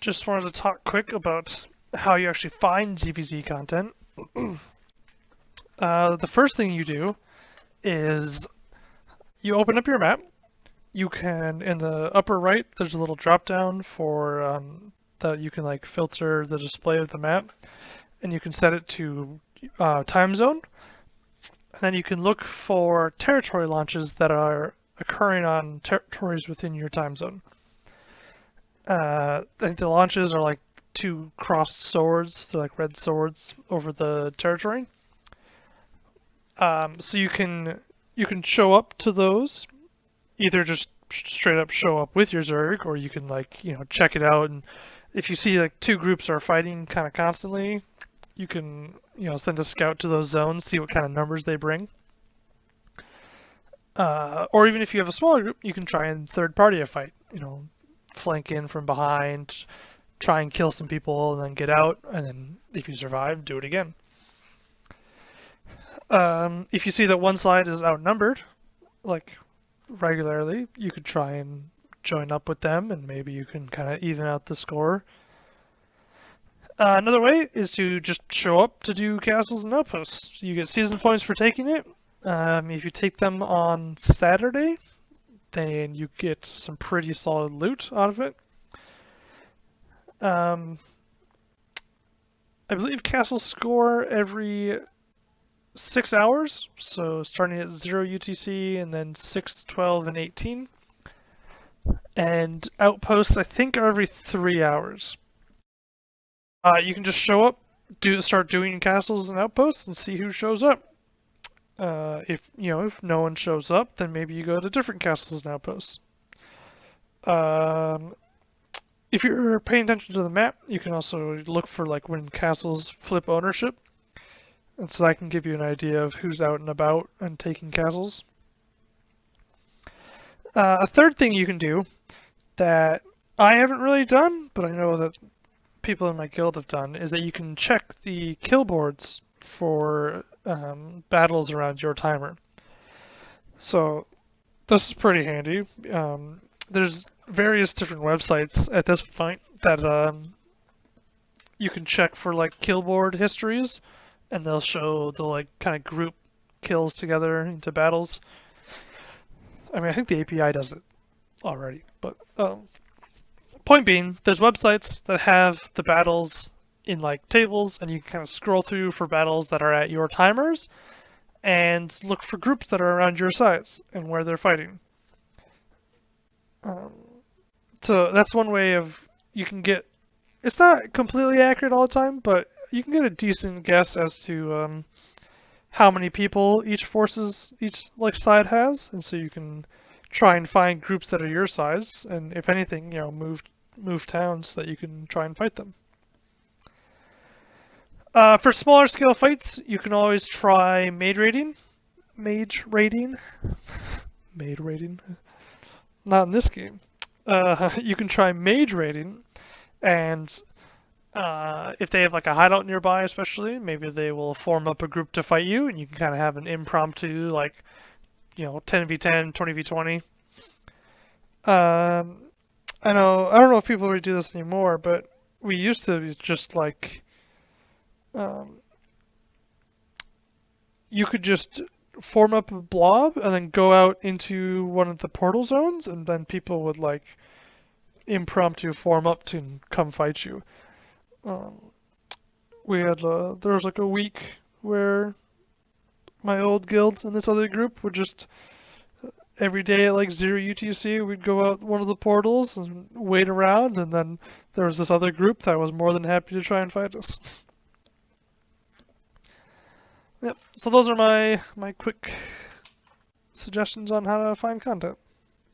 just wanted to talk quick about how you actually find ZvZ content. The first thing you do is you open up your map. You can, in the upper right, there's a little drop down for that you can like filter the display of the map, and you can set it to time zone. And then you can look for territory launches that are occurring on territories within your time zone. I think the launches are like two crossed swords, they're like red swords over the territory. So you can show up to those, either just straight up show up with your zerg, or you can check it out, and if you see like two groups are fighting kind of constantly, you can send a scout to those zones, see what kind of numbers they bring. Or even if you have a smaller group, you can try and third party a fight. Flank in from behind, try and kill some people, and then get out, and then if you survive, do it again. If you see that one side is outnumbered, like regularly, you could try and join up with them, and maybe you can kind of even out the score. Another way is to just show up to do castles and outposts. You get season points for taking it. If you take them on Saturday, then you get some pretty solid loot out of it. I believe castles score every 6 hours, so starting at 0 UTC and then 6, 12, and 18. And outposts, I think, are every 3 hours. You can just show up, start doing castles and outposts, and see who shows up. If no one shows up, then maybe you go to different castles and outposts. If you're paying attention to the map, you can also look for like when castles flip ownership, and so that can give you an idea of who's out and about and taking castles. A third thing you can do that I haven't really done, but I know that people in my guild have done, is that you can check the kill boards for battles around your timer. So this is pretty handy. There's various different websites at this point that you can check for like kill board histories, and they'll show the like kind of group kills together into battles. I mean, I think the API does it already, but point being, there's websites that have the battles in like tables, and you can kind of scroll through for battles that are at your timers and look for groups that are around your size and where they're fighting. So that's one way of you can get. It's not completely accurate all the time, but you can get a decent guess as to how many people each side has, and so you can try and find groups that are your size, and if anything, move towns so that you can try and fight them. For smaller scale fights, you can always try maid raiding. Maid raiding? Not in this game. You can try mage raiding, and if they have like a hideout nearby, especially, maybe they will form up a group to fight you, and you can kind of have an impromptu, 10v10, 20v20. I don't know if people really do this anymore, but we used to just you could just form up a blob and then go out into one of the portal zones, and then people would impromptu form up to come fight you. We had there was a week where my old guild and this other group would just every day at 0 UTC we'd go out one of the portals and wait around, and then there was this other group that was more than happy to try and fight us. Yep, so those are my quick suggestions on how to find content.